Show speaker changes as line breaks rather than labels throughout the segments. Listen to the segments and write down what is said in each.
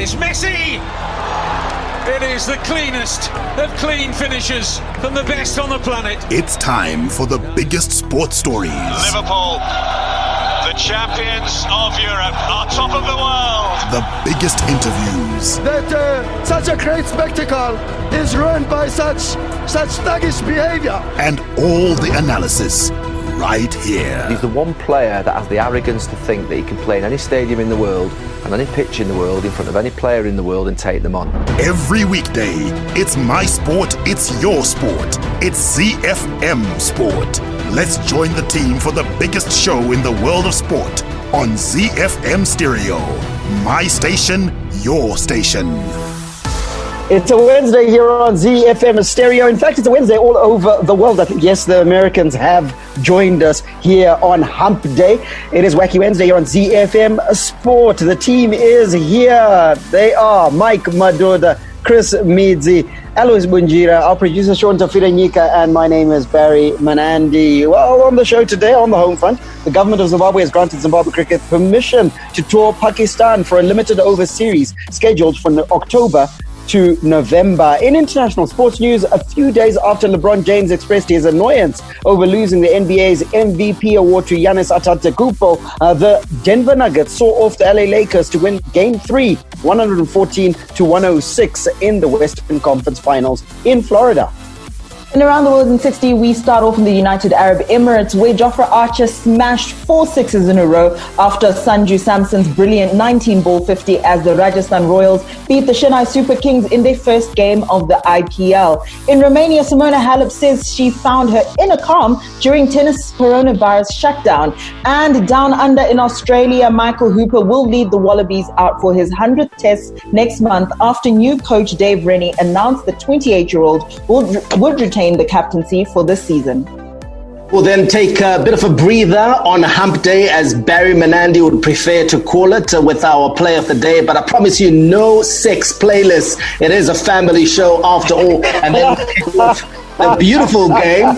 It's Messi! It is the cleanest of clean finishes from the best on the planet.
It's time for the biggest sports stories.
Liverpool, the champions of Europe, on top of the world.
The biggest interviews.
That such a great spectacle is ruined by such thuggish behavior.
And all the analysis right here.
He's the one player that has the arrogance to think that he can play in any stadium in the world and any pitch in the world in front of any player in the world and take them on.
Every weekday, it's my sport, it's your sport. It's ZiFM Sport. Let's join the team for the biggest show in the world of sport on ZiFM Stereo. My station, your station.
It's a Wednesday here on ZiFM Stereo. In fact, it's a Wednesday all over the world. I think, yes, the Americans have joined us here on Hump Day. It is Wacky Wednesday here on ZiFM Sport. The team is here. They are Mike Madoda, Chris Midzi, Alois Bunjira, our producer Sean Tafiranyika, and my name is Barry Manandi. Well, on the show today, on the home front, the government of Zimbabwe has granted Zimbabwe Cricket permission to tour Pakistan for a limited over series scheduled for October to November. In international sports news, a few days after LeBron James expressed his annoyance over losing the NBA's MVP award to Giannis Antetokounmpo, the Denver Nuggets saw off the LA Lakers to win Game 3, 114-106 in the Western Conference Finals in Florida.
And around the world in 60, we start off in the United Arab Emirates, where Jofra Archer smashed 4 sixes in a row after Sanju Samson's brilliant 19-ball 50 as the Rajasthan Royals beat the Chennai Super Kings in their first game of the IPL. In Romania, Simona Halep says she found her inner calm during tennis coronavirus shutdown. And down under in Australia, Michael Hooper will lead the Wallabies out for his 100th test next month after new coach Dave Rennie announced the 28-year-old would retain the captaincy for this season.
We'll then take a bit of a breather on Hump Day, as Barry Manandi would prefer to call it, with our play of the day. But I promise you, no sex playlist. It is a family show after all. And then we'll kick off a beautiful game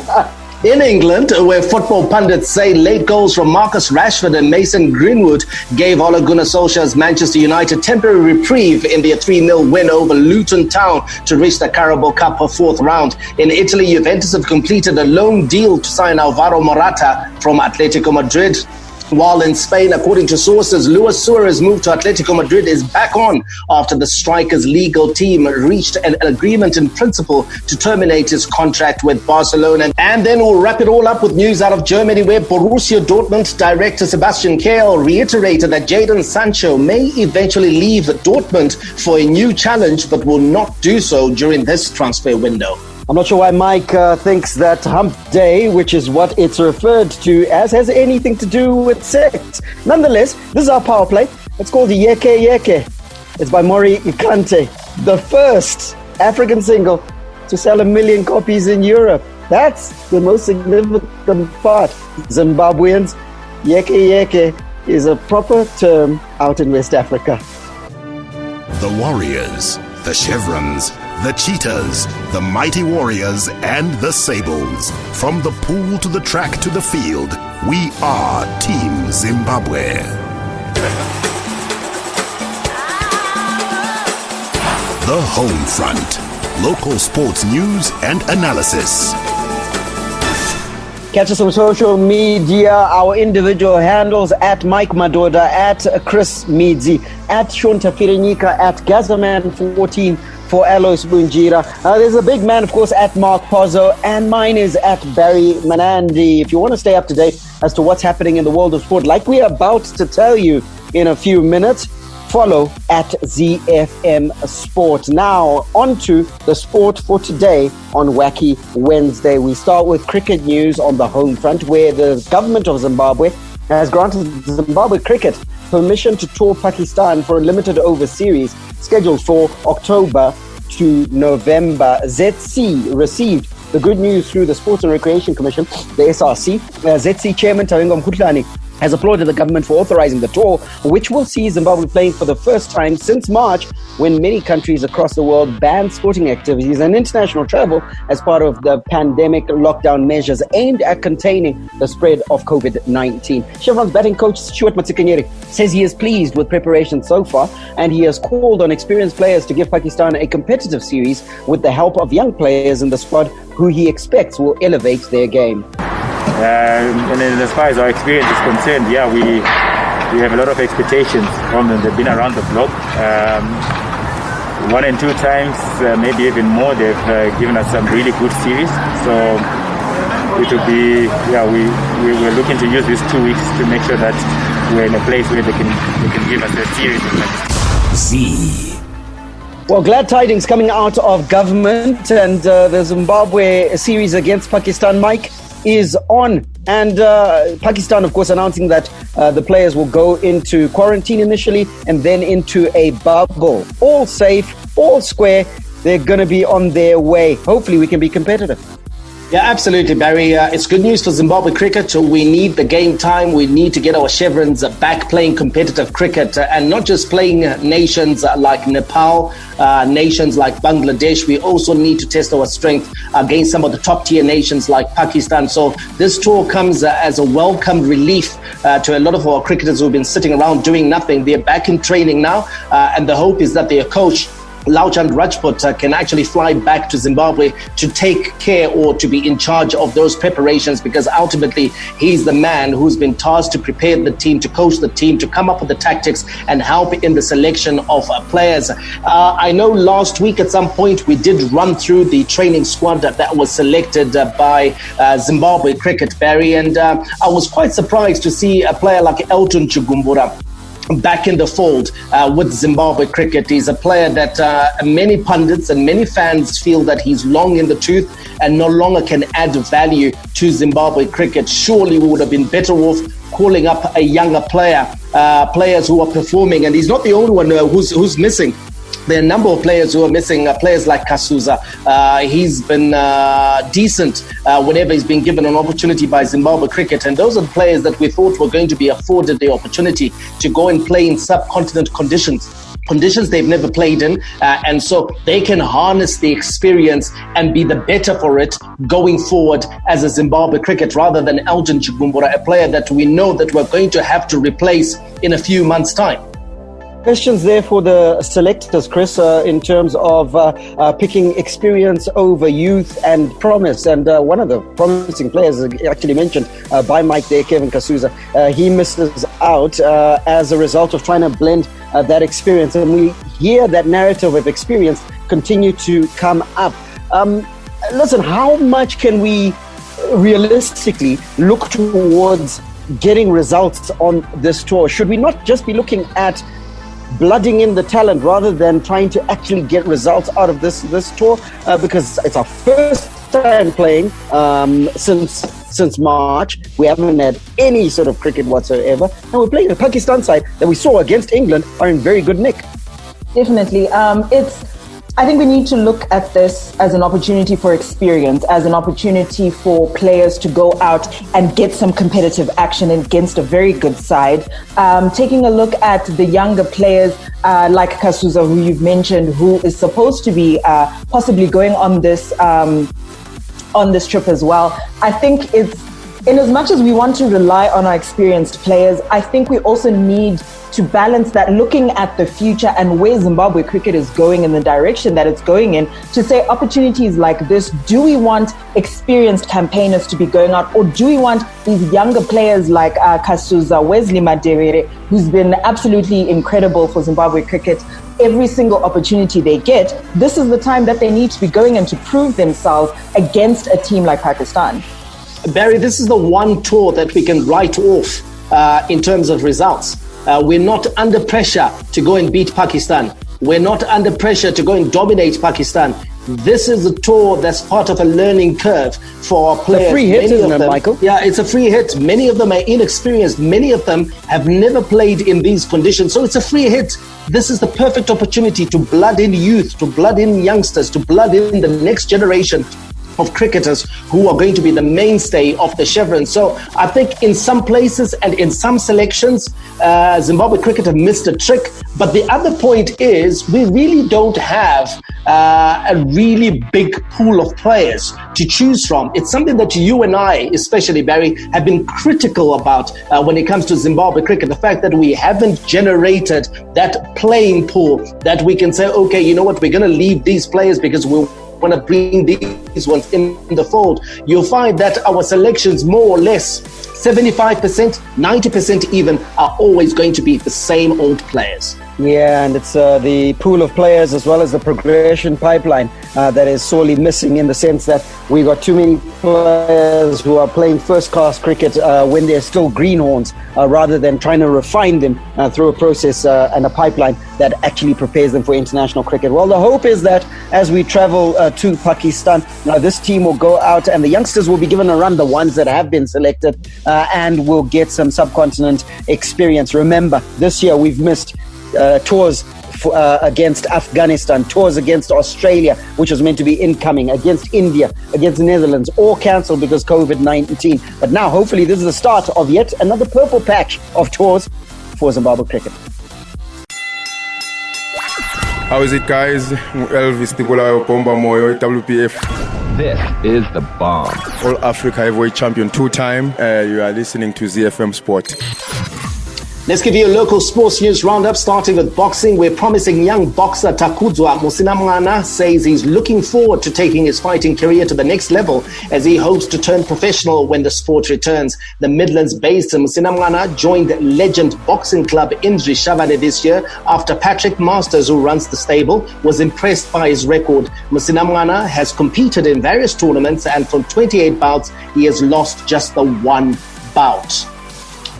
in England, where football pundits say late goals from Marcus Rashford and Mason Greenwood gave Ole Gunnar Solskjaer's Manchester United temporary reprieve in their 3-0 win over Luton Town to reach the Carabao Cup fourth round. In Italy, Juventus have completed a loan deal to sign Alvaro Morata from Atletico Madrid. While in Spain, according to sources, Luis Suarez's move to Atletico Madrid is back on after the striker's legal team reached an agreement in principle to terminate his contract with Barcelona. And then we'll wrap it all up with news out of Germany, where Borussia Dortmund director Sebastian Kehl reiterated that Jadon Sancho may eventually leave Dortmund for a new challenge, but will not do so during this transfer window.
I'm not sure why Mike thinks that Hump Day, which is what it's referred to as, has anything to do with sex. Nonetheless, this is our power play. It's called Yeke Yeke. It's by Maury Ikante, the first African single to sell 1 million copies in Europe. That's the most significant part. Zimbabweans, Yeke Yeke is a proper term out in West Africa.
The Warriors, the Chevrons, the Cheetahs, the Mighty Warriors, and the Sables. From the pool to the track to the field, we are Team Zimbabwe. The Home Front. Local sports news and analysis.
Catch us on social media, our individual handles at Mike Madoda, at Chris Midzi, at Sean Tafiranyika, at Gazaman14 for Alois Bunjira. There's a big man, of course, at Mark Pozzo, and mine is at Barry Manandi. If you want to stay up to date as to what's happening in the world of sport, like we're about to tell you in a few minutes, follow at ZiFM Sport. Now, on to the sport for today on Wacky Wednesday. We start with cricket news on the home front, where the government of Zimbabwe has granted Zimbabwe Cricket permission to tour Pakistan for a limited over series scheduled for October to November. ZC received the good news through the Sports and Recreation Commission, the SRC. ZC Chairman Taringa Mkutlani has applauded the government for authorizing the tour, which will see Zimbabwe playing for the first time since March, when many countries across the world banned sporting activities and international travel as part of the pandemic lockdown measures aimed at containing the spread of COVID-19. Chevron's batting coach Stuart Matsikanyeri says he is pleased with preparation so far, and he has called on experienced players to give Pakistan a competitive series with the help of young players in the squad who he expects will elevate their game.
And as far as our experience is concerned, we have a lot of expectations from them. They've been around the block 1 and 2 times, maybe even more. They've given us some really good series. So it will be, we're looking to use these 2 weeks to make sure that we're in a place where they can give us a series of
Z.
Well, glad tidings coming out of government, and the Zimbabwe series against Pakistan, Mike, is on. And Pakistan, of course, announcing that the players will go into quarantine initially and then into a bubble. All safe, all square. They're going to be on their way. Hopefully we can be competitive.
Yeah, absolutely, Barry. It's good news for Zimbabwe cricket. We need the game time. We need to get our chevrons back playing competitive cricket, and not just playing nations like Nepal, nations like Bangladesh. We also need to test our strength against some of the top tier nations like Pakistan. So this tour comes as a welcome relief to a lot of our cricketers who've been sitting around doing nothing. They're back in training now, and the hope is that their coach Lauchand Rajput can actually fly back to Zimbabwe to take care or to be in charge of those preparations, because ultimately he's the man who's been tasked to prepare the team, to coach the team, to come up with the tactics and help in the selection of players. I know last week at some point we did run through the training squad that was selected by Zimbabwe Cricket, Barry, and I was quite surprised to see a player like Elton Chigumbura back in the fold with Zimbabwe Cricket. He's a player that many pundits and many fans feel that he's long in the tooth and no longer can add value to Zimbabwe Cricket. Surely we would have been better off calling up a younger player, players who are performing, and he's not the only one who's missing. There are a number of players who are missing, players like Kasuza. He's been decent whenever he's been given an opportunity by Zimbabwe Cricket. And those are the players that we thought were going to be afforded the opportunity to go and play in subcontinent conditions they've never played in. And so they can harness the experience and be the better for it going forward as a Zimbabwe Cricket, rather than Elton Chigumbura, a player that we know that we're going to have to replace in a few months' time.
Questions there for the selectors, Chris, in terms of picking experience over youth and promise. And one of the promising players actually mentioned by Mike there, Kevin Kasuza, he misses out as a result of trying to blend that experience. And we hear that narrative of experience continue to come up. Listen, how much can we realistically look towards getting results on this tour? Should we not just be looking at blooding in the talent rather than trying to actually get results out of this tour, because it's our first time playing since March. We haven't had any sort of cricket whatsoever, and we're playing the Pakistan side that we saw against England are in very good nick.
Definitely. I think we need to look at this as an opportunity for experience, as an opportunity for players to go out and get some competitive action against a very good side. Taking a look at the younger players like Kasuza, who you've mentioned, who is supposed to be possibly going on this trip as well. I think it's, in as much as we want to rely on our experienced players, I think we also need to balance that, looking at the future and where Zimbabwe cricket is going in the direction that it's going in, to say opportunities like this, do we want experienced campaigners to be going out, or do we want these younger players like Kasuza, Wesley Madewere, who's been absolutely incredible for Zimbabwe cricket? Every single opportunity they get, this is the time that they need to be going and to prove themselves against a team like Pakistan.
Barry, this is the one tour that we can write off in terms of results. We're not under pressure to go and beat Pakistan. We're not under pressure to go and dominate Pakistan. This is a tour that's part of a learning curve for our players.
It's a free hit, isn't it, Michael?
Yeah, it's a free hit. Many of them are inexperienced. Many of them have never played in these conditions. So it's a free hit. This is the perfect opportunity to blood in youth, to blood in youngsters, to blood in the next generation of cricketers who are going to be the mainstay of the Chevron. So I think in some places and in some selections, Zimbabwe Cricket have missed a trick. But the other point is we really don't have a really big pool of players to choose from. It's something that you and I, especially Barry, have been critical about when it comes to Zimbabwe Cricket. The fact that we haven't generated that playing pool that we can say, okay, you know what, we're going to leave these players because we'll want to bring these ones in the fold. You'll find that our selections more or less 75%, 90% even are always going to be the same old players.
Yeah, and it's the pool of players as well as the progression pipeline that is sorely missing, in the sense that we got too many players who are playing first-class cricket when they're still greenhorns, rather than trying to refine them through a process and a pipeline that actually prepares them for international cricket. Well, the hope is that as we travel to Pakistan, this team will go out and the youngsters will be given a run, the ones that have been selected, and will get some subcontinent experience. Remember, this year we've missed tours against Afghanistan, tours against Australia, which was meant to be incoming, against India, against the Netherlands, all cancelled because COVID-19. But now, hopefully, this is the start of yet another purple patch of tours for Zimbabwe Cricket.
How is it, guys? Elvis Tibola Bomba Moyo, WPF.
This is The Bomb.
All Africa heavyweight champion 2-time. You are listening to ZiFM Sport.
Let's give you a local sports news roundup, starting with boxing. We're promising young boxer Takudzwa Musinamwana says he's looking forward to taking his fighting career to the next level as he hopes to turn professional when the sport returns. The Midlands-based Musinamwana joined Legend Boxing Club in Rishavane this year after Patrick Masters, who runs the stable, was impressed by his record. Musinamwana has competed in various tournaments, and from 28 bouts, he has lost just the one bout.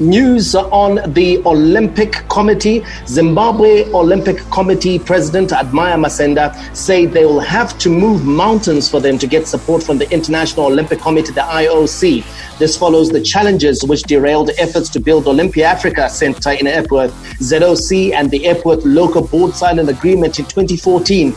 News on the Olympic Committee. Zimbabwe Olympic Committee President Admire Masenda said they will have to move mountains for them to get support from the International Olympic Committee, the IOC. This follows the challenges which derailed efforts to build Olympia Africa Centre in Epworth. ZOC and the Epworth local board signed an agreement in 2014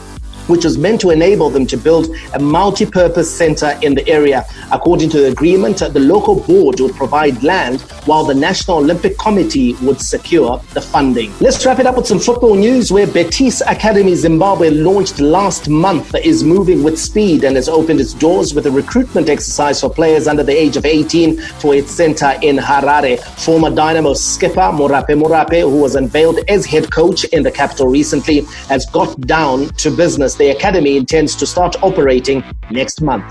which was meant to enable them to build a multi-purpose center in the area. According to the agreement, the local board would provide land while the National Olympic Committee would secure the funding. Let's wrap it up with some football news, where Betis Academy Zimbabwe, launched last month, is moving with speed and has opened its doors with a recruitment exercise for players under the age of 18 for its center in Harare. Former Dynamo skipper Morape, who was unveiled as head coach in the capital recently, has got down to business. The academy intends to start operating next month.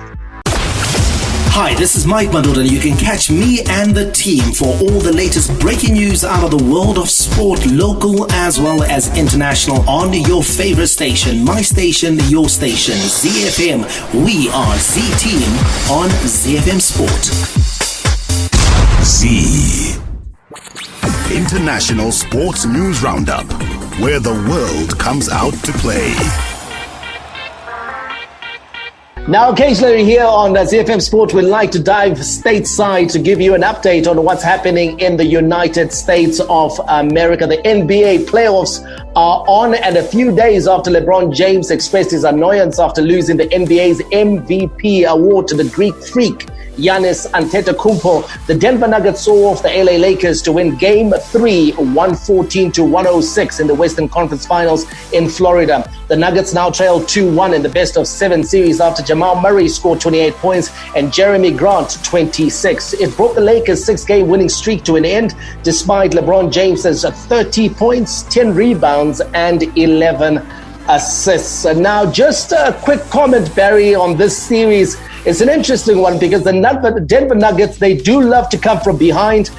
Hi, this is Mike Madod, and you can catch me and the team for all the latest breaking news out of the world of sport, local as well as international, on your favorite station, my station, your station, ZiFM. We are Z-Team on ZiFM Sport.
Z International Sports News Roundup, where the world comes out to play.
Now, occasionally here on ZiFM Sport, we'd like to dive stateside to give you an update on what's happening in the United States of America. The NBA playoffs are on, and a few days after LeBron James expressed his annoyance after losing the NBA's MVP award to the Greek freak, Giannis Antetokounmpo, the Denver Nuggets saw off the LA Lakers to win Game 3, 114-106 in the Western Conference Finals in Florida. The Nuggets now trail 2-1 in the best-of-7 series after Jamal Murray scored 28 points and Jeremy Grant 26. It brought the Lakers' 6-game winning streak to an end, despite LeBron James's 30 points, 10 rebounds, and 11 assists. And now, just a quick comment, Barry, on this series. It's an interesting one because the Denver Nuggets, they do love to come from behind.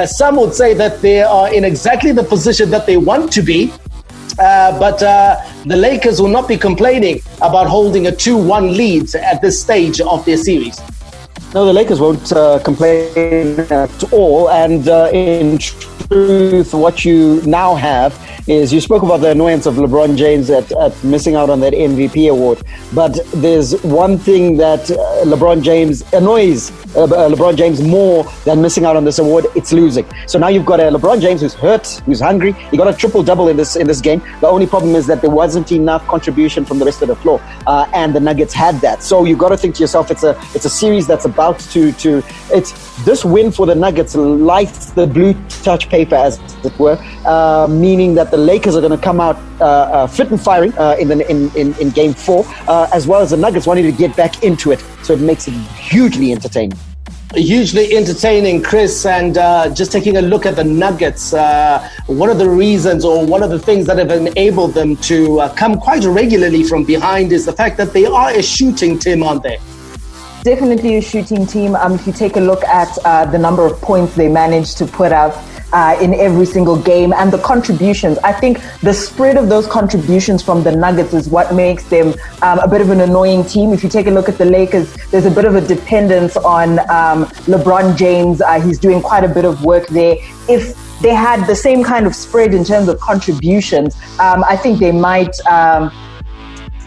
Some would say that they are in exactly the position that they want to be. But the Lakers will not be complaining about holding a 2-1 lead at this stage of their series.
No, the Lakers won't complain at all. And in truth, what you now have is you spoke about the annoyance of LeBron James at missing out on that MVP award, but there's one thing that LeBron James annoys LeBron James more than missing out on this award. It's losing. So now you've got a LeBron James who's hurt, who's hungry. He got a triple-double in this game. The only problem is that there wasn't enough contribution from the rest of the floor, and the Nuggets had that. So you've got to think to yourself, it's a series that's about to it's this win for the Nuggets lights the blue touch paper, as it were, meaning that the Lakers are going to come out fit and firing in Game 4, as well as the Nuggets wanting to get back into it. So it makes it hugely entertaining.
Hugely entertaining, Chris. And just taking a look at the Nuggets, one of the reasons or one of the things that have enabled them to come quite regularly from behind is the fact that they are a shooting team, aren't they?
Definitely a shooting team. If you take a look at the number of points they managed to put up in every single game and the contributions, I think the spread of those contributions from the Nuggets is what makes them a bit of an annoying team. If you take a look at the Lakers, there's a bit of a dependence on LeBron James. He's doing quite a bit of work there. If they had the same kind of spread in terms of contributions, I think they might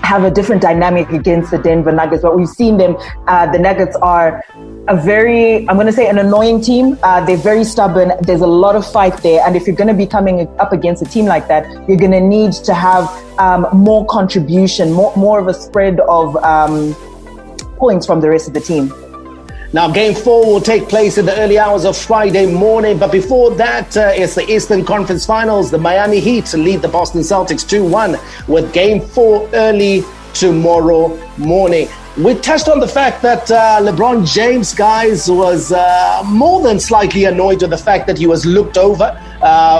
have a different dynamic against the Denver Nuggets. But we've seen them, the Nuggets are a very, I'm going to say, an annoying team. They're very stubborn. There's a lot of fight there. And if you're going to be coming up against a team like that, you're going to need to have more contribution, more of a spread of points from the rest of the team.
Now, Game 4 will take place in the early hours of Friday morning. But before that, it's the Eastern Conference Finals. The Miami Heat lead the Boston Celtics 2-1 with Game 4 early tomorrow morning. We touched on the fact that LeBron James, guys, was more than slightly annoyed with the fact that he was looked over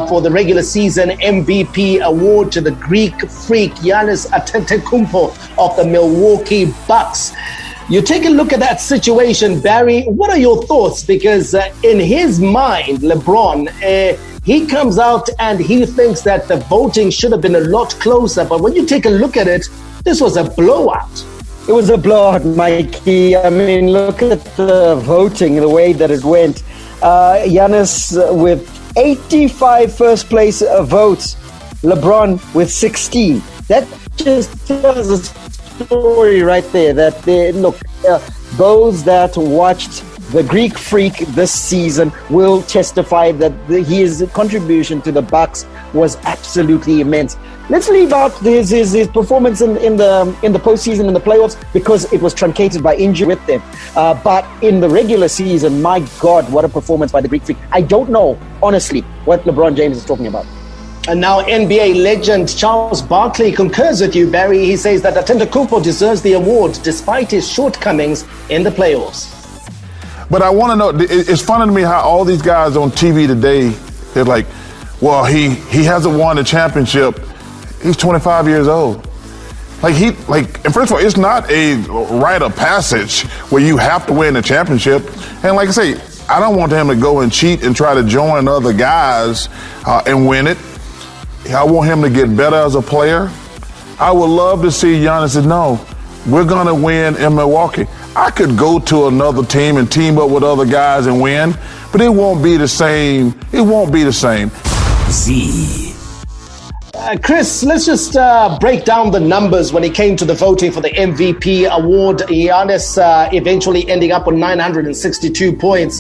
for the regular season MVP award to the Greek freak Giannis Antetokounmpo of the Milwaukee Bucks. You take a look at that situation, Barry. What are your thoughts? Because in his mind, LeBron, he comes out and he thinks that the voting should have been a lot closer. But when you take a look at it, this was a blowout.
It was a blowout, Mikey. I mean, look at the voting, the way that it went. Giannis with 85 first place votes, LeBron with 16. That just tells us story right there that those that watched the Greek Freak this season will testify that his contribution to the Bucks was absolutely immense. Let's leave out his performance in the postseason, in the playoffs, because it was truncated by injury with them. But in the regular season, my God, what a performance by the Greek Freak. I don't know, honestly, what LeBron James is talking about.
And now NBA legend Charles Barkley concurs with you, Barry. He says that Antetokounmpo deserves the award despite his shortcomings in the playoffs.
But I want to know, it's funny to me how all these guys on TV today, they're like, well, he hasn't won a championship. He's 25 years old. And first of all, it's not a rite of passage where you have to win the championship. And like I say, I don't want him to go and cheat and try to join other guys and win it. I want him to get better as a player. I would love to see Giannis say, no, we're going to win in Milwaukee. I could go to another team and team up with other guys and win, but it won't be the same. It won't be the same.
Chris, let's just break down the numbers when it came to the voting for the MVP award. Giannis eventually ending up on 962 points,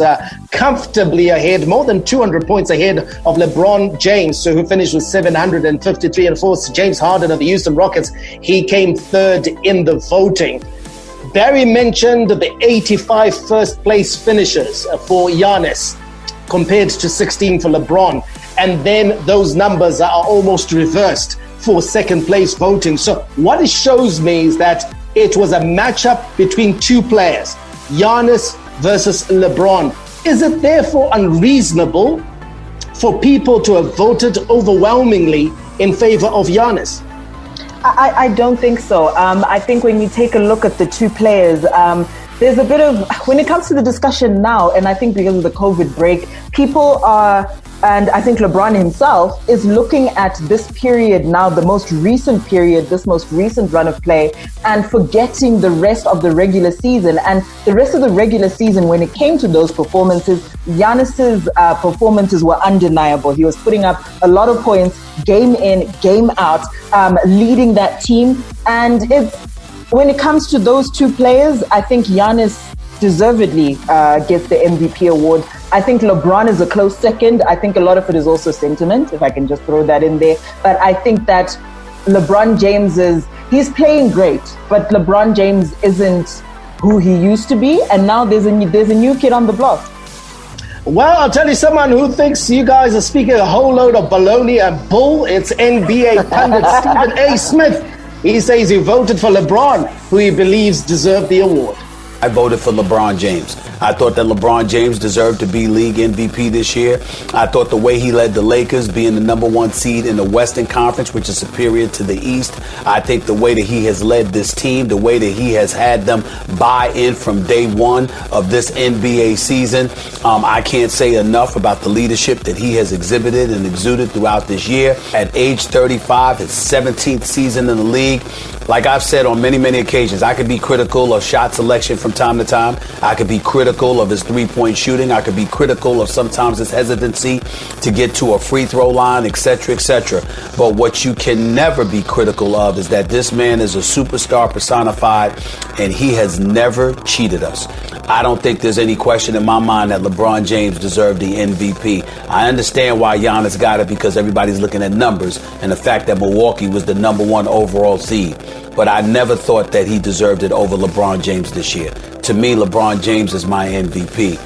comfortably ahead, more than 200 points ahead of LeBron James, who finished with 753. And of course, James Harden of the Houston Rockets, he came third in the voting. Barry mentioned the 85 first place finishers for Giannis compared to 16 for LeBron. And then those numbers are almost reversed for second place voting. So what it shows me is that it was a matchup between two players, Giannis versus LeBron. Is it therefore unreasonable for people to have voted overwhelmingly in favor of Giannis?
I don't think so. I think when you take a look at the two players, there's a bit of, when it comes to the discussion now, and I think because of the COVID break, people are and I think LeBron himself is looking at this period now, the most recent period, this most recent run of play, and forgetting the rest of the regular season. And the rest of the regular season, when it came to those performances, Giannis's performances were undeniable. He was putting up a lot of points, game in, game out, leading that team. And when it comes to those two players, I think Giannis deservedly gets the MVP award. I think LeBron is a close second. I think a lot of it is also sentiment, if I can just throw that in there. But I think that LeBron James he's playing great, but LeBron James isn't who he used to be. And now there's a new kid on the block.
Well, I'll tell you someone who thinks you guys are speaking a whole load of baloney and bull. It's NBA pundit Stephen A. Smith. He says he voted for LeBron, who he believes deserved the award.
I voted for LeBron James. I thought that LeBron James deserved to be league MVP this year. I thought the way he led the Lakers, being the number one seed in the Western Conference, which is superior to the East. I think the way that he has led this team, the way that he has had them buy in from day one of this NBA season. I can't say enough about the leadership that he has exhibited and exuded throughout this year. At age 35, his 17th season in the league. Like I've said on many, many occasions, I could be critical of shot selection from time to time. I could be critical of his three-point shooting. I could be critical of sometimes his hesitancy to get to a free throw line, etc., etc. But what you can never be critical of is that this man is a superstar personified, and he has never cheated us. I don't think there's any question in my mind that LeBron James deserved the MVP. I understand why Giannis got it, because everybody's looking at numbers and the fact that Milwaukee was the number one overall seed. But I never thought that he deserved it over LeBron James this year. To me, LeBron James is my MVP.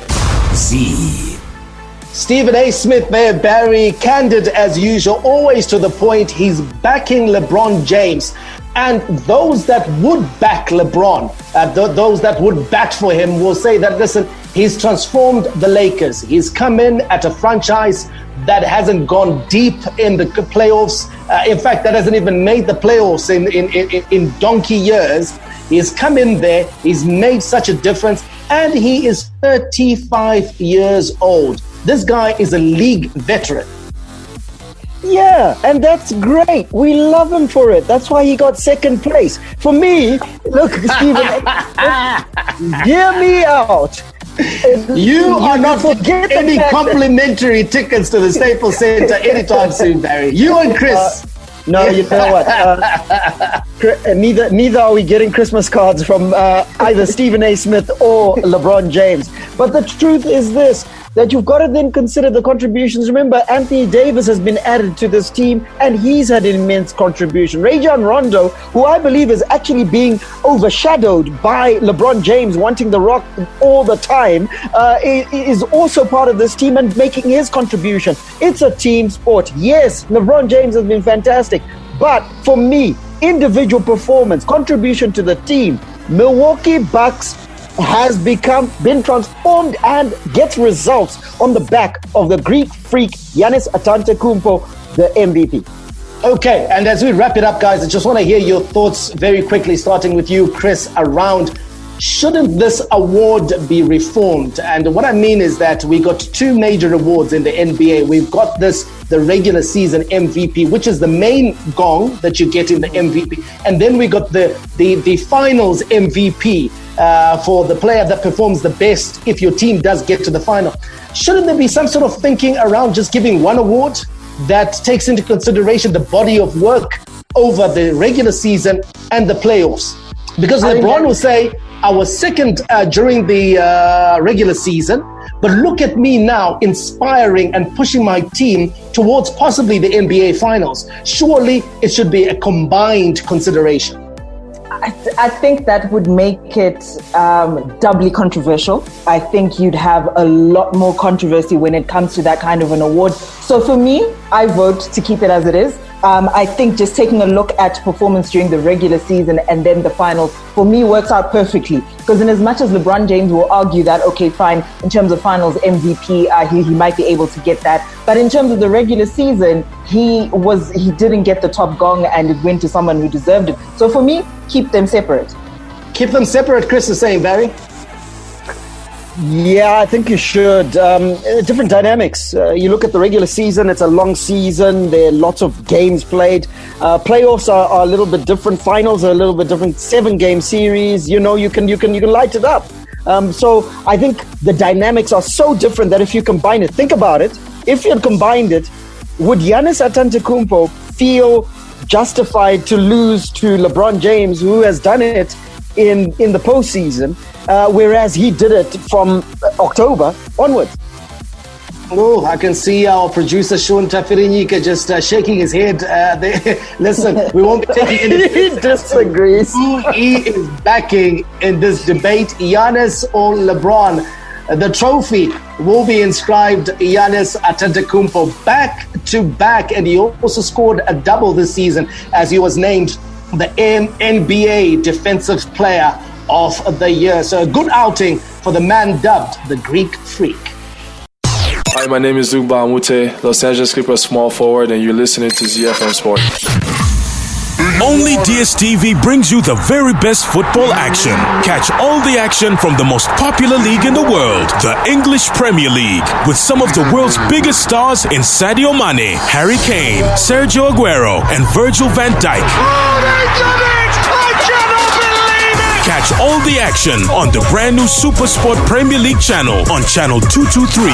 Stephen A. Smith there, Barry, candid as usual, always to the point. He's backing LeBron James. And those that would back LeBron, those that would bat for him will say that, listen, he's transformed the Lakers. He's come in at a franchise that hasn't gone deep in the playoffs. In fact, that hasn't even made the playoffs in donkey years. He's come in there, he's made such a difference, and he is 35 years old. This guy is a league veteran.
Yeah, and that's great. We love him for it. That's why he got second place. For me, look, Stephen, hear me out.
You are not forget any complimentary tickets to the Staples Center anytime soon, Barry. You and Chris.
No, you know what? Neither are we getting Christmas cards from either Stephen A. Smith or LeBron James. But the truth is this, that you've got to then consider the contributions. Remember, Anthony Davis has been added to this team, and he's had an immense contribution. Rajon Rondo, who I believe is actually being overshadowed by LeBron James wanting the rock all the time, is also part of this team and making his contribution. It's a team sport. Yes, LeBron James has been fantastic. But for me, individual performance, contribution to the team, Milwaukee Bucks has been transformed and gets results on the back of the Greek freak Giannis Antetokounmpo, the MVP.
Okay, and as we wrap it up, guys, I just want to hear your thoughts very quickly, starting with you, Chris, around shouldn't this award be reformed? And what I mean is that we got two major awards in the NBA. We've got the regular season MVP, which is the main gong that you get in the MVP. And then we got the finals MVP for the player that performs the best if your team does get to the final. Shouldn't there be some sort of thinking around just giving one award that takes into consideration the body of work over the regular season and the playoffs? Because LeBron will say, I was second during the regular season, but look at me now inspiring and pushing my team towards possibly the NBA finals. Surely it should be a combined consideration.
I think that would make it doubly controversial. I think you'd have a lot more controversy when it comes to that kind of an award. So for me, I vote to keep it as it is. I think just taking a look at performance during the regular season and then the finals, for me, works out perfectly. Because in as much as LeBron James will argue that, okay, fine, in terms of finals MVP, he might be able to get that. But in terms of the regular season, he didn't get the top gong and it went to someone who deserved it. So for me, keep them separate.
Keep them separate, Chris is saying, Barry.
Yeah, I think you should. Different dynamics. You look at the regular season, it's a long season. There are lots of games played. Playoffs are a little bit different. Finals are a little bit different. 7-game series, you can light it up. So I think the dynamics are so different that if you combine it, think about it. If you had combined it, would Giannis Antetokounmpo feel justified to lose to LeBron James, who has done it in the postseason, whereas he did it from October onwards?
Oh, I can see our producer Sean Tafirinyika just shaking his head. Listen, we won't be taking any.
He disagrees.
Who he is backing in this debate, Giannis or LeBron? The trophy will be inscribed Giannis Antetokounmpo back to back, and he also scored a double this season as he was named the NBA Defensive Player of the Year. So a good outing for the man dubbed the Greek Freak.
Hi, my name is Zugba Amute, Los Angeles Clippers small forward, and you're listening to ZiFM Sport.
Only DSTV brings you the very best football action. Catch all the action from the most popular league in the world, the English Premier League, with some of the world's biggest stars in Sadio Mane, Harry Kane, Sergio Aguero, and Virgil van Dijk.
Oh, they did it! I cannot believe it!
Catch all the action on the brand new Super Sport Premier League channel on channel 223.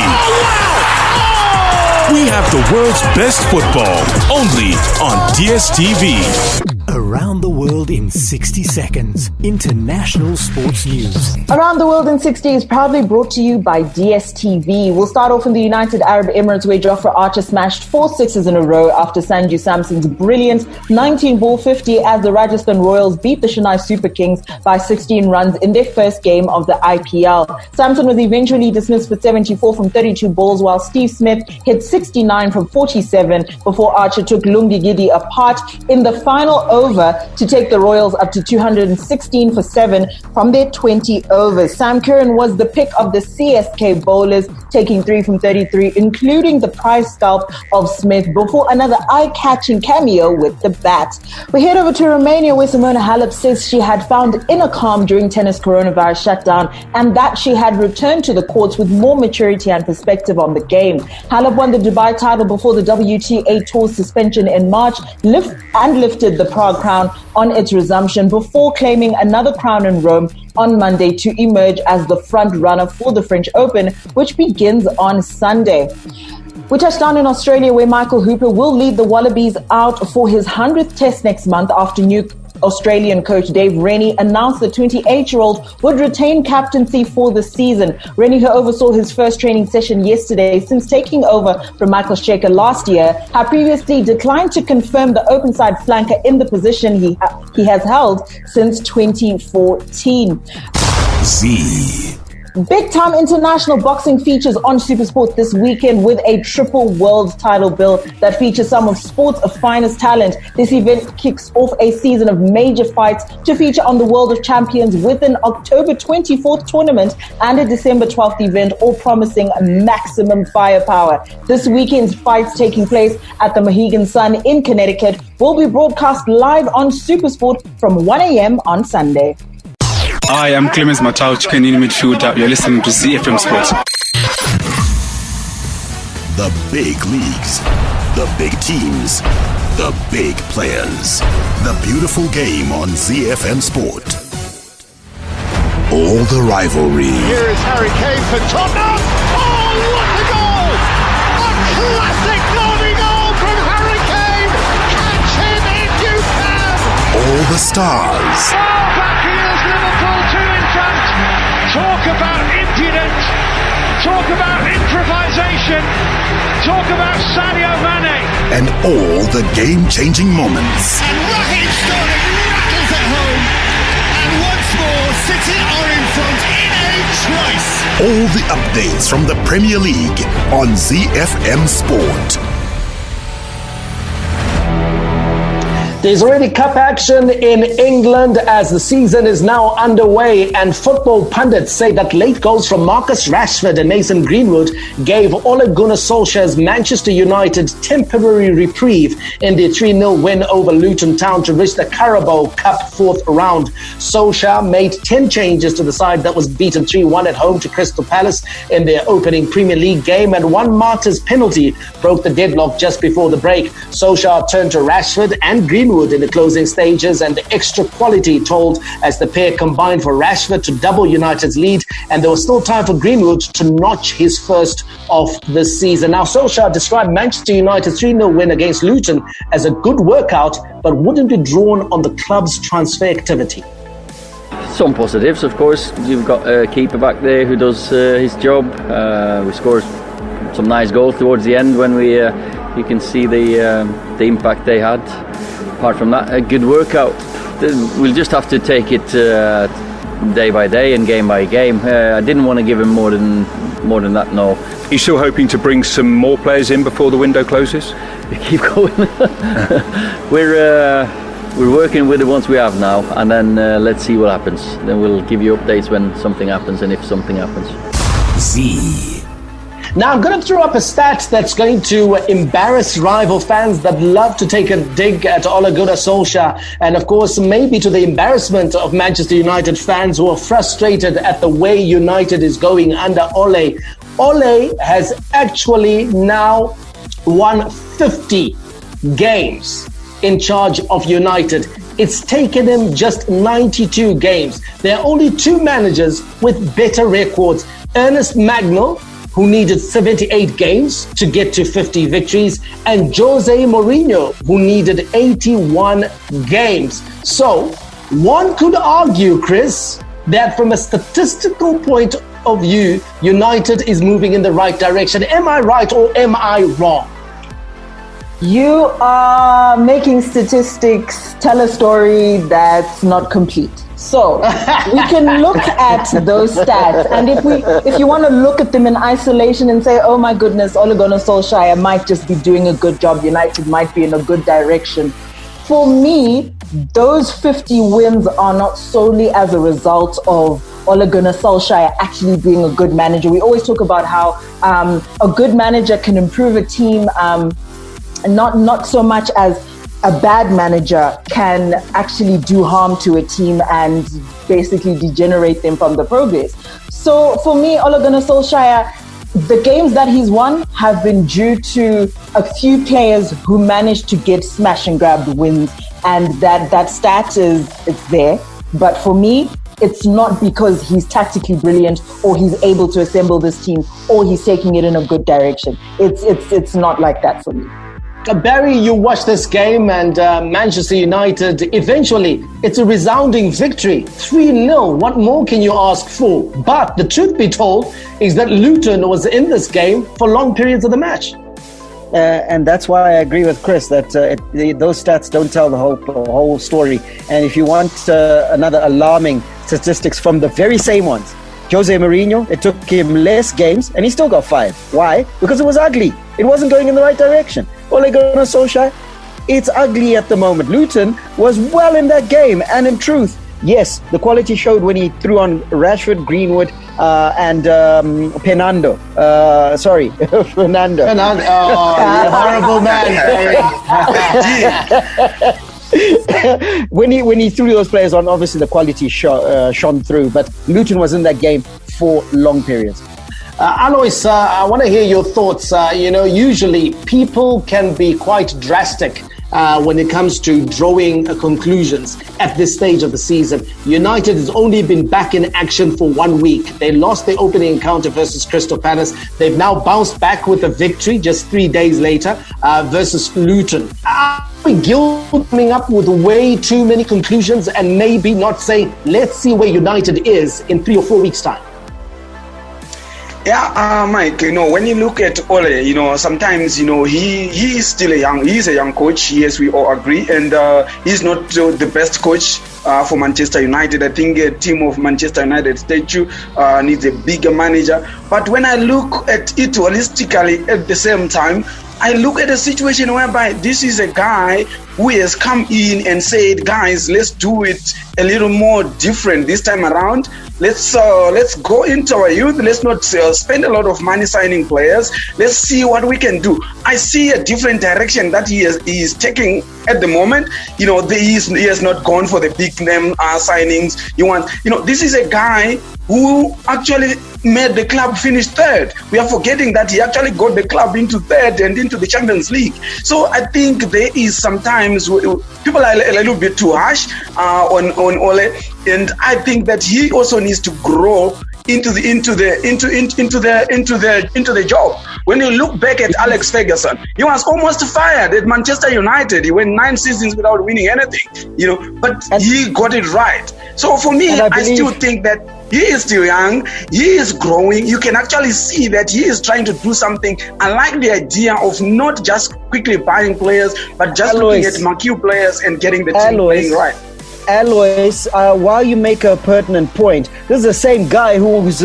We have the world's best football, only on DSTV.
Around the world in 60 seconds. International sports news.
Around the World in 60 is proudly brought to you by DSTV. We'll start off in the United Arab Emirates, where Jofra Archer smashed 4 sixes in a row after Sanju Samson's brilliant 19-ball 50 as the Rajasthan Royals beat the Chennai Super Kings by 16 runs in their first game of the IPL. Samson was eventually dismissed for 74 from 32 balls, while Steve Smith hit 69 from 47 before Archer took Lungi Gidi apart in the final over to take the Royals up to 216 for 7 from their 20 overs. Sam Curran was the pick of the CSK bowlers, taking 3 from 33, including the prize scalp of Smith before another eye-catching cameo with the bat. We head over to Romania, where Simona Halep says she had found inner calm during tennis coronavirus shutdown and that she had returned to the courts with more maturity and perspective on the game. Halep won the Dubai title before the WTA Tour suspension in March lifted the Prague crown on its resumption before claiming another crown in Rome on Monday to emerge as the front runner for the French Open, which begins on Sunday. We touched down in Australia, where Michael Hooper will lead the Wallabies out for his 100th test next month after new Australian coach Dave Rennie announced the 28-year-old would retain captaincy for the season. Rennie, who oversaw his first training session yesterday since taking over from Michael Shaker last year, had previously declined to confirm the open side flanker in the position he has held since 2014. Big-time international boxing features on SuperSport this weekend with a triple world title bill that features some of sport's finest talent. This event kicks off a season of major fights to feature on the World of Champions with an October 24th tournament and a December 12th event, all promising maximum firepower. This weekend's fights, taking place at the Mohegan Sun in Connecticut, will be broadcast live on SuperSport from 1 a.m. on Sunday.
Hi, I'm Clemens Matau, chicken in midfielder. You're listening to ZiFM Sport.
The big leagues, the big teams, the big players. The beautiful game on ZiFM Sport. All the rivalry.
Here is Harry Kane for Tottenham. Oh, what a goal! A classic derby goal from Harry Kane. Catch him if you can.
All the stars.
Talk about impudence, talk about improvisation, talk about Sadio Mane.
And all the game-changing moments.
And Raheem Sterling rattles it home. And once more, City are in front in a trice.
All the updates from the Premier League on ZiFM Sport.
There's already cup action in England as the season is now underway, and football pundits say that late goals from Marcus Rashford and Mason Greenwood gave Ole Gunnar Solskjaer's Manchester United temporary reprieve in their 3-0 win over Luton Town to reach the Carabao Cup fourth round. Solskjaer made 10 changes to the side that was beaten 3-1 at home to Crystal Palace in their opening Premier League game, and one martyr's penalty broke the deadlock just before the break. Solskjaer turned to Rashford and Greenwood in the closing stages, and the extra quality told as the pair combined for Rashford to double United's lead, and there was still time for Greenwood to notch his first of the season. Now, Solskjaer described Manchester United's 3-0 win against Luton as a good workout, but wouldn't be drawn on the club's transfer activity.
Some positives, of course. You've got a keeper back there who does his job. We scored some nice goals towards the end when you can see the impact they had. Apart from that, a good workout. We'll just have to take it day by day and game by game. I didn't want to give him more than that. No.
Are you still hoping to bring some more players in before the window closes?
We keep going. We're working with the ones we have now, and then let's see what happens. Then we'll give you updates when something happens and if something happens.
Now, I'm going to throw up a stat that's going to embarrass rival fans that love to take a dig at Ole Gunnar Solskjaer, and of course, maybe to the embarrassment of Manchester United fans who are frustrated at the way United is going under Ole. Ole has actually now won 50 games in charge of United. It's taken him just 92 games. There are only two managers with better records. Ernest Magnell, who needed 78 games to get to 50 victories, and Jose Mourinho, who needed 81 games. So one could argue, Chris, that from a statistical point of view, United is moving in the right direction. Am I right or am I wrong?
You are making statistics tell a story that's not complete. So we can look at those stats, and if you want to look at them in isolation and say, oh my goodness, Ole Gunnar Solskjaer might just be doing a good job, United might be in a good direction. For me, those 50 wins are not solely as a result of Ole Gunnar Solskjaer actually being a good manager. We always talk about how a good manager can improve a team, not so much as a bad manager can actually do harm to a team and basically degenerate them from the progress. So for me, Ole Gunnar Solskjaer, the games that he's won have been due to a few players who managed to get smash and grab wins, and that stat it's there. But for me, it's not because he's tactically brilliant or he's able to assemble this team or he's taking it in a good direction. It's not like that for me.
Barry, you watched this game, and Manchester United, eventually, it's a resounding victory. 3-0. What more can you ask for? But the truth be told is that Luton was in this game for long periods of the match.
And that's why I agree with Chris that those stats don't tell the whole story. And if you want another alarming statistics from the very same ones, Jose Mourinho, it took him less games and he still got fired. Why? Because it was ugly. It wasn't going in the right direction. Ole Gunnar Solskjaer, it's ugly at the moment. Luton was well in that game, and in truth, yes, the quality showed when he threw on Rashford, Greenwood, and Fernando. Fernando.
Fernando, oh, you horrible man.
When he threw those players on, obviously the quality shone through, but Luton was in that game for long periods.
Alois, I want to hear your thoughts. Usually people can be quite drastic when it comes to drawing conclusions at this stage of the season. United has only been back in action for 1 week. They lost their opening encounter versus Crystal Palace. They've now bounced back with a victory just 3 days later versus Luton. Are we guilty coming up with way too many conclusions and maybe not saying, let's see where United is in 3 or 4 weeks' time?
Yeah, Mike, when you look at Ole, sometimes, he is still he's a young coach. Yes, we all agree. And he's not the best coach for Manchester United. I think a team of Manchester United statue needs a bigger manager. But when I look at it holistically at the same time, I look at a situation whereby this is a guy who has come in and said, guys, let's do it a little more different this time around. Let's go into our youth. Let's not spend a lot of money signing players. Let's see what we can do. I see a different direction that he is taking at the moment. He has not gone for the big name signings. This is a guy who actually made the club finish third. We are forgetting that he actually got the club into third and into the Champions League. So I think there is sometimes people are a little bit too harsh on Ole, and I think that he also needs to grow into the job. When you look back at Alex Ferguson, he was almost fired at Manchester United. He went 9 seasons without winning anything, but he got it right. So for me, I still think that he is still young. He is growing. You can actually see that he is trying to do something. I like the idea of not just quickly buying players, but just looking at marquee players and getting the team playing right.
Alois, while you make a pertinent point, this is the same guy who was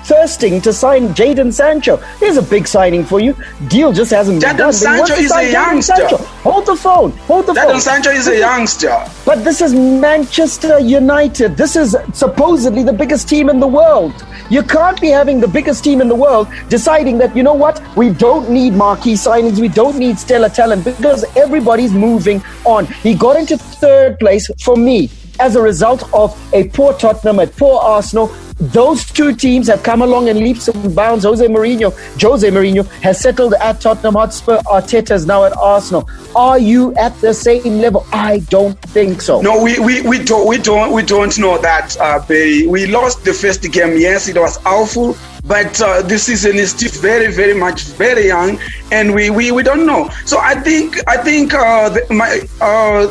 thirsting to sign Jadon Sancho. Here's a big signing for you. Deal just hasn't been done.
Jadon Sancho is a youngster.
Hold the phone.
Jadon Sancho is a youngster.
But this is Manchester United. This is supposedly the biggest team in the world. You can't be having the biggest team in the world deciding that, you know what, we don't need marquee signings, we don't need stellar talent, because everybody's moving on. He got into third place for me as a result of a poor Tottenham, a poor Arsenal. Those two teams have come along in leaps and bounds. Jose Mourinho has settled at Tottenham Hotspur. Arteta is now at Arsenal. Are you at the same level? I don't think so.
No, we don't know that, Barry. We lost the first game. Yes, it was awful, but this season is still very, very much very young, and we don't know. So I think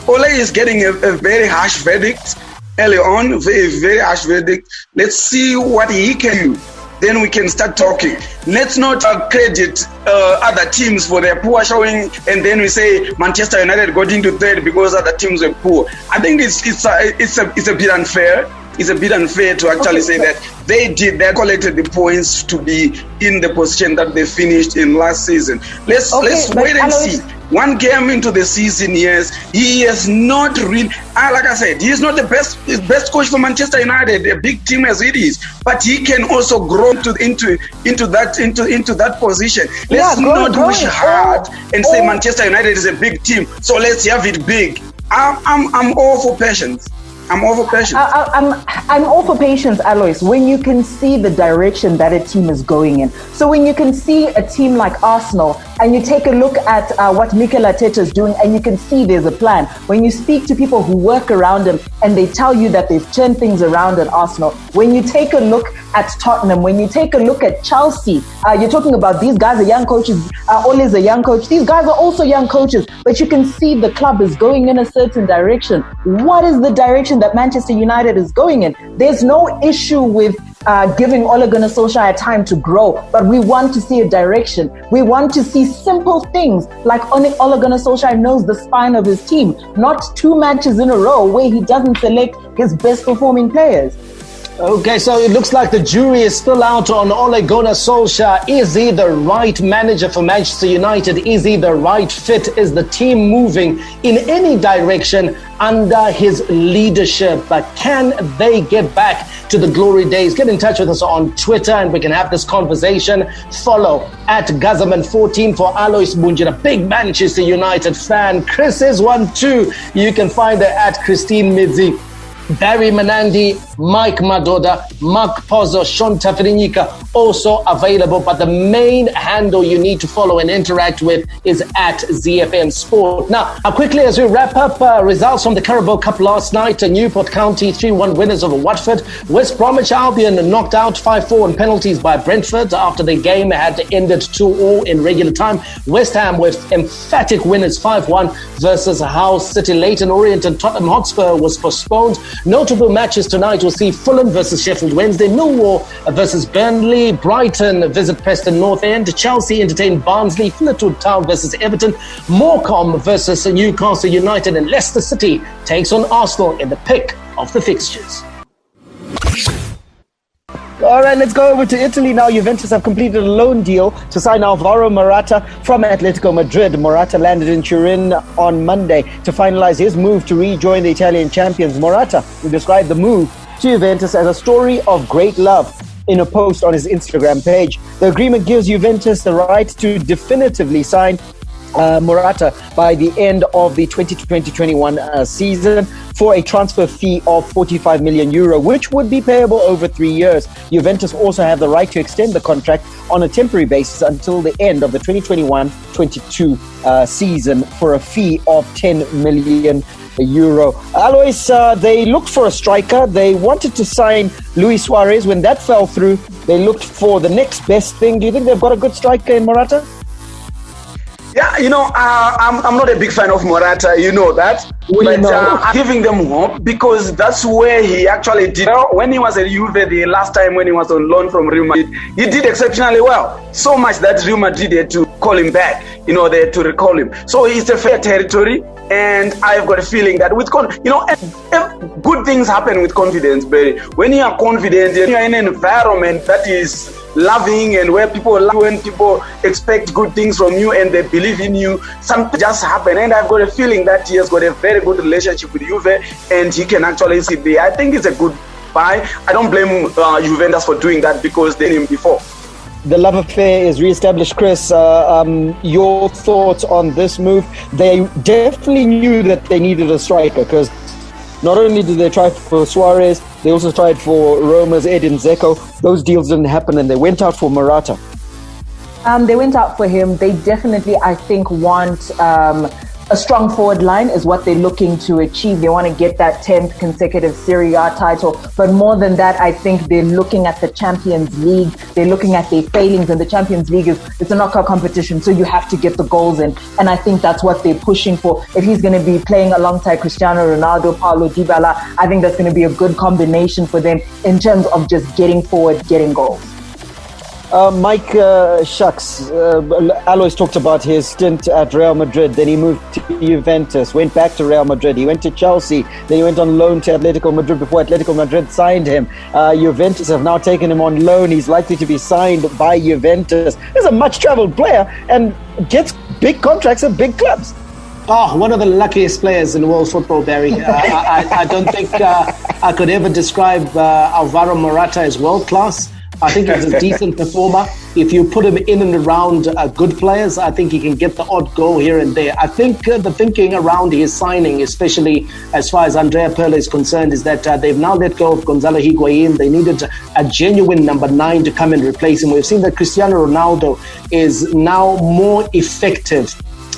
Ole is getting a very harsh verdict early on, very harsh verdict. Let's see what he can do. Then we can start talking. Let's not credit other teams for their poor showing, and then we say Manchester United got into third because other teams were poor. I think it's a bit unfair. It's a bit unfair to actually say that they collected the points to be in the position that they finished in last season. Let's wait and see. One game into the season, yes, he is not really. Like I said, he is not the best coach for Manchester United, a big team as it is. But he can also grow into that position. Let's not push hard and say Manchester United is a big team, so let's have it big. I'm all for patience. I'm all for patience.
I'm all for patience, Alois, when you can see the direction that a team is going in. So when you can see a team like Arsenal and you take a look at what Mikel Arteta is doing and you can see there's a plan. When you speak to people who work around him and they tell you that they've turned things around at Arsenal. When you take a look at Tottenham, when you take a look at Chelsea, you're talking about these guys are young coaches. Ole is a young coach. These guys are also young coaches, but you can see the club is going in a certain direction. What is the direction that Manchester United is going in? There's no issue with giving Ole Gunnar Solskjaer time to grow, but we want to see a direction. We want to see simple things like Ole Gunnar Solskjaer knows the spine of his team, not 2 matches in a row where he doesn't select his best performing players.
Okay, so it looks like the jury is still out on Ole Gunnar Solskjaer. Is he the right manager for Manchester United? Is he the right fit? Is the team moving in any direction under his leadership? But can they get back to the glory days? Get in touch with us on Twitter and we can have this conversation. Follow at Gazaman14 for Alois Bunjira, big Manchester United fan. Chris is one too. You can find her at Christine Midzi. Barry Manandi, Mike Madoda, Mark Pozzo, Shonta Firinica also available, but the main handle you need to follow and interact with is at ZiFM Sport. Now, quickly as we wrap up, results from the Carabao Cup last night, Newport County 3-1 winners over Watford. West Bromwich Albion knocked out 5-4 on penalties by Brentford after the game had ended 2-2 in regular time. West Ham with emphatic winners 5-1 versus Hull City. Leyton Orient and Tottenham Hotspur was postponed. Notable matches tonight will see Fulham versus Sheffield Wednesday, Millwall versus Burnley, Brighton visit Preston North End, Chelsea entertain Barnsley, Fleetwood Town versus Everton, Morecambe versus Newcastle United, and Leicester City takes on Arsenal in the pick of the fixtures.
All right, let's go over to Italy now. Juventus have completed a loan deal to sign Alvaro Morata from Atletico Madrid. Morata landed in Turin on Monday to finalize his move to rejoin the Italian champions. Morata described the move to Juventus as a story of great love in a post on his Instagram page. The agreement gives Juventus the right to definitively sign Morata by the end of the 2020-21 season for a transfer fee of 45 million euro, which would be payable over 3 years. Juventus also have the right to extend the contract on a temporary basis until the end of the 2021-22 season for a fee of 10 million euro. Alois, they looked for a striker. They wanted to sign Luis Suarez. When that fell through, they looked for the next best thing. Do you think they've got a good striker in Morata?
Yeah, I'm not a big fan of Morata, you know that. I'm giving them hope because that's where he actually did. When he was at Juve the last time when he was on loan from Real Madrid, he did exceptionally well. So much that Real Madrid had to call him back, they had to recall him. So it's a fair territory. And I've got a feeling that with good things happen with confidence, Barry. When you are confident, you're in an environment that is loving and where people love you and people expect good things from you and they believe in you, something just happen. And I've got a feeling that he has got a very good relationship with Juve and he can actually sit there. I think it's a good buy. I don't blame Juventus for doing that because they knew him before.
The love affair is re-established. Chris, your thoughts on this move? They definitely knew that they needed a striker because not only did they try for Suarez, they also tried for Roma's Edin Dzeko. Those deals didn't happen and they went out for Morata.
They went out for him. They definitely, I think, want a strong forward line is what they're looking to achieve. They want to get that 10th consecutive Serie A title. But more than that, I think they're looking at the Champions League. They're looking at their failings, and the Champions League it's a knockout competition, so you have to get the goals in. And I think that's what they're pushing for. If he's going to be playing alongside Cristiano Ronaldo, Paulo Dybala, I think that's going to be a good combination for them in terms of just getting forward, getting goals.
Mike Shucks, Alois talked about his stint at Real Madrid, then he moved to Juventus, went back to Real Madrid, he went to Chelsea, then he went on loan to Atletico Madrid before Atletico Madrid signed him. Juventus have now taken him on loan. He's likely to be signed by Juventus. He's a much-travelled player and gets big contracts at big clubs.
Oh, one of the luckiest players in world football, Barry. I don't think I could ever describe Alvaro Morata as world-class. I think he's a decent performer. If you put him in and around good players, I think he can get the odd goal here and there. I think the thinking around his signing, especially as far as Andrea Pirlo is concerned, is that they've now let go of Gonzalo Higuain. They needed a genuine number 9 to come and replace him. We've seen that Cristiano Ronaldo is now more effective,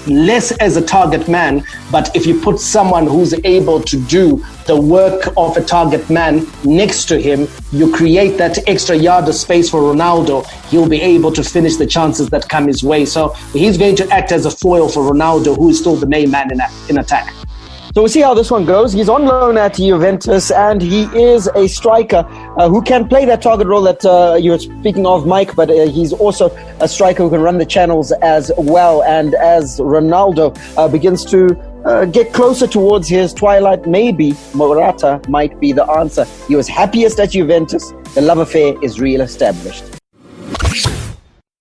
less as a target man, but if you put someone who's able to do the work of a target man next to him, you create that extra yard of space for Ronaldo. He'll be able to finish the chances that come his way. So he's going to act as a foil for Ronaldo, who is still the main man in attack.
So we'll see how this one goes. He's on loan at Juventus and he is a striker who can play that target role that you were speaking of, Mike, but he's also a striker who can run the channels as well. And as Ronaldo begins to get closer towards his twilight, maybe Morata might be the answer. He was happiest at Juventus. The love affair is re-established.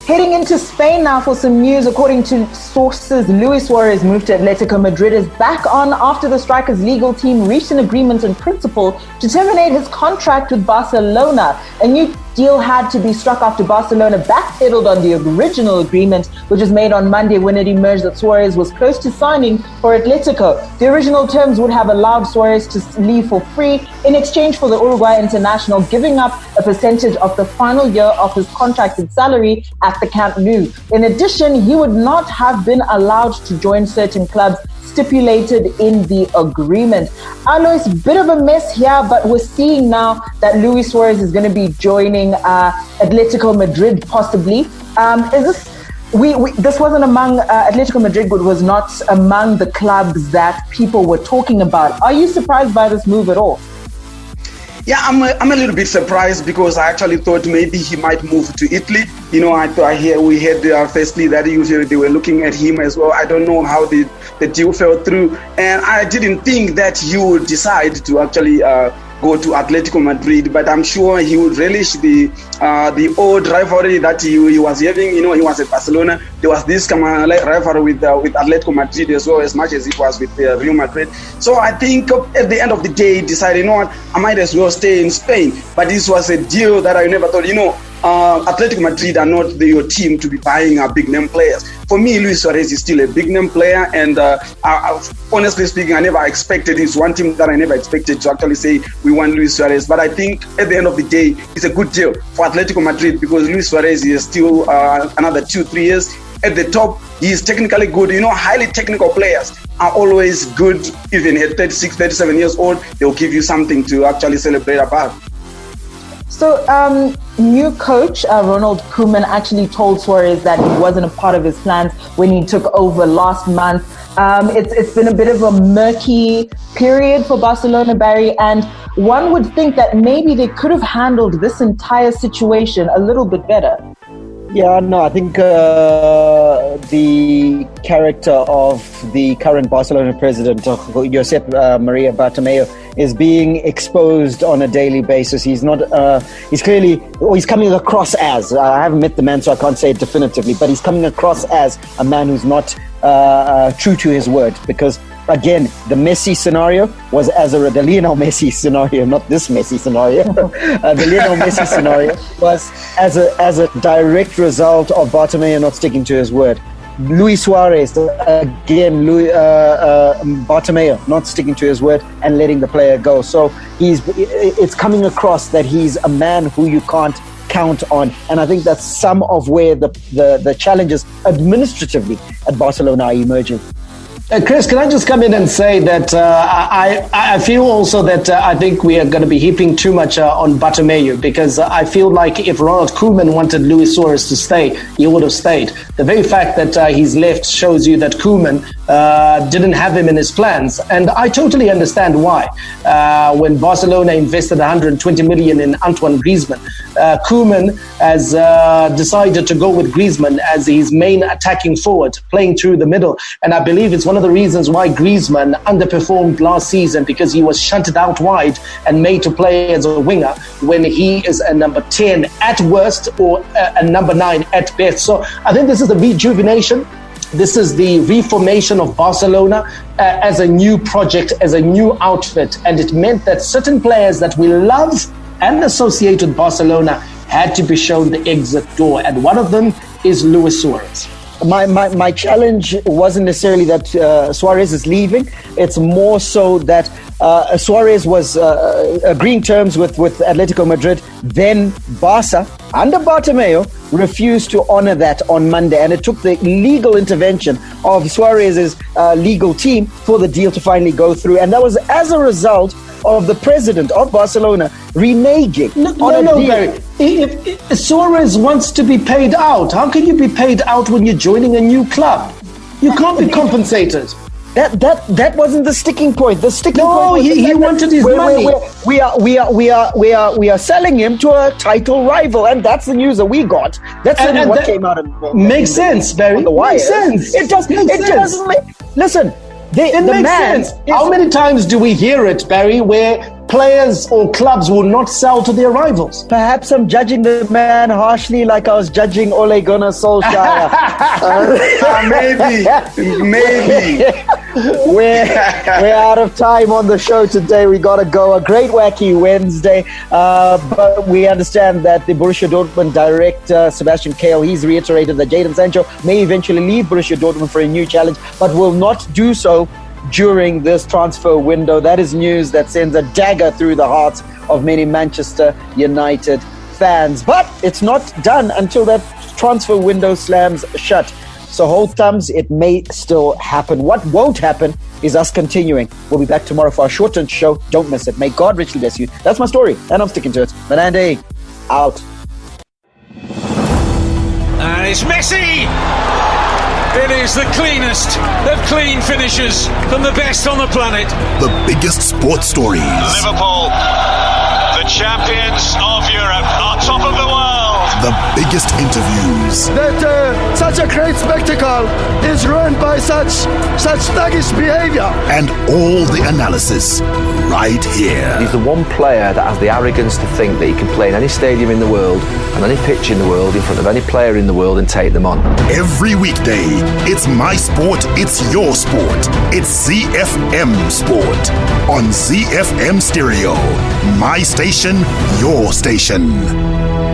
Heading into Spain now for some news. According to sources, Luis Suarez moved to Atletico Madrid is back on after the striker's legal team reached an agreement in principle to terminate his contract with Barcelona. A new deal had to be struck after Barcelona backpedaled on the original agreement, which was made on Monday when it emerged that Suarez was close to signing for Atletico. The original terms would have allowed Suarez to leave for free in exchange for the Uruguay international giving up a percentage of the final year of his contracted salary at the Camp Nou. In addition, he would not have been allowed to join certain clubs stipulated in the agreement. Alois, bit of a mess here, but we're seeing now that Luis Suarez is going to be joining Atletico Madrid possibly. Is this this wasn't among Atletico Madrid, but was not among the clubs that people were talking about. Are you surprised by this move at all?
Yeah, I'm a little bit surprised because I actually thought maybe he might move to Italy. You know, we heard firstly that usually they were looking at him as well. I don't know how the deal fell through, and I didn't think that he would decide to actually go to Atletico Madrid. But I'm sure he would relish the old rivalry that he was having. He was at Barcelona. There was this rivalry with Atletico Madrid as well, as much as it was with Real Madrid. So I think at the end of the day, he decided, I might as well stay in Spain. But this was a deal that I never thought, Atletico Madrid are not your team to be buying big name players. For me, Luis Suarez is still a big name player, and honestly speaking, I never expected. It's one team that I never expected to actually say we want Luis Suarez. But I think at the end of the day, it's a good deal for Atletico Madrid because Luis Suarez is still another 2-3 years at the top. He is technically good. Highly technical players are always good. Even at 36, 37 years old, they'll give you something to actually celebrate about.
So, new coach Ronald Koeman actually told Suarez that it wasn't a part of his plans when he took over last month. It's been a bit of a murky period for Barcelona, Barry, and one would think that maybe they could have handled this entire situation a little bit better.
Yeah, no, I think the character of the current Barcelona president, Josep Maria Bartomeu, is being exposed on a daily basis. He's not, he's coming across as, I haven't met the man, so I can't say it definitively, but he's coming across as a man who's not true to his word, because again, the Messi scenario was the Lionel Messi scenario, not this Messi scenario. The Lionel Messi scenario was as a direct result of Bartomeu not sticking to his word. Luis Suarez, again, Bartomeu not sticking to his word and letting the player go. So it's coming across that he's a man who you can't count on, and I think that's some of where the challenges administratively at Barcelona are emerging.
Chris, can I just come in and say that I feel also that I think we are going to be heaping too much on Bartomeu, because I feel like if Ronald Koeman wanted Luis Suarez to stay, he would have stayed. The very fact that he's left shows you that Koeman didn't have him in his plans, and I totally understand why. When Barcelona invested 120 million in Antoine Griezmann, Koeman has decided to go with Griezmann as his main attacking forward, playing through the middle, and I believe it's one of the reasons why Griezmann underperformed last season, because he was shunted out wide and made to play as a winger when he is a number 10 at worst or a number 9 at best. So I think this is the rejuvenation. This is the reformation of Barcelona as a new project, as a new outfit. And it meant that certain players that we love and associate with Barcelona had to be shown the exit door. And one of them is Luis Suarez.
My challenge wasn't necessarily that Suarez is leaving. It's more so that Suarez was agreeing terms with Atletico Madrid. Then Barca, under Bartomeu, refused to honor that on Monday. And it took the legal intervention of Suarez's legal team for the deal to finally go through. And that was as a result of the president of Barcelona reneging on a deal.
Barry. If Suarez wants to be paid out, how can you be paid out when you're joining a new club? You can't be compensated.
That wasn't the sticking point. The sticking point was
he wanted his money.
We are selling him to a title rival, and that's the news that we got. That's what came out of
makes sense, Barry.
Makes
sense.
It doesn't make. Listen.
It makes sense. How many times do we hear it, Barry, where players or clubs will not sell to their rivals?
Perhaps I'm judging the man harshly, like I was judging Ole Gunnar Solskjaer.
Maybe.
We're out of time on the show today. We got to go. A great wacky Wednesday. But we understand that the Borussia Dortmund director, Sebastian Kehl, he's reiterated that Jadon Sancho may eventually leave Borussia Dortmund for a new challenge, but will not do so during this transfer window. That is news that sends a dagger through the hearts of many Manchester United fans. But it's not done until that transfer window slams shut. So hold thumbs, it may still happen. What won't happen is us continuing. We'll be back tomorrow for our shortened show. Don't miss it. May God richly bless you. That's my story, and I'm sticking to it. Menande, out.
And it's Messi! It is the cleanest of clean finishes from the best on the planet.
The biggest sports stories.
Liverpool, the champions of Europe, on top of the world.
The biggest interviews.
Such a
great spectacle is ruined by such thuggish behavior.
And all the analysis right here.
He's the one player that has the arrogance to think that he can play in any stadium in the world and any pitch in the world in front of any player in the world and take them on.
Every weekday, it's my sport, it's your sport. It's ZiFM Sport on ZiFM Stereo. My station, your station.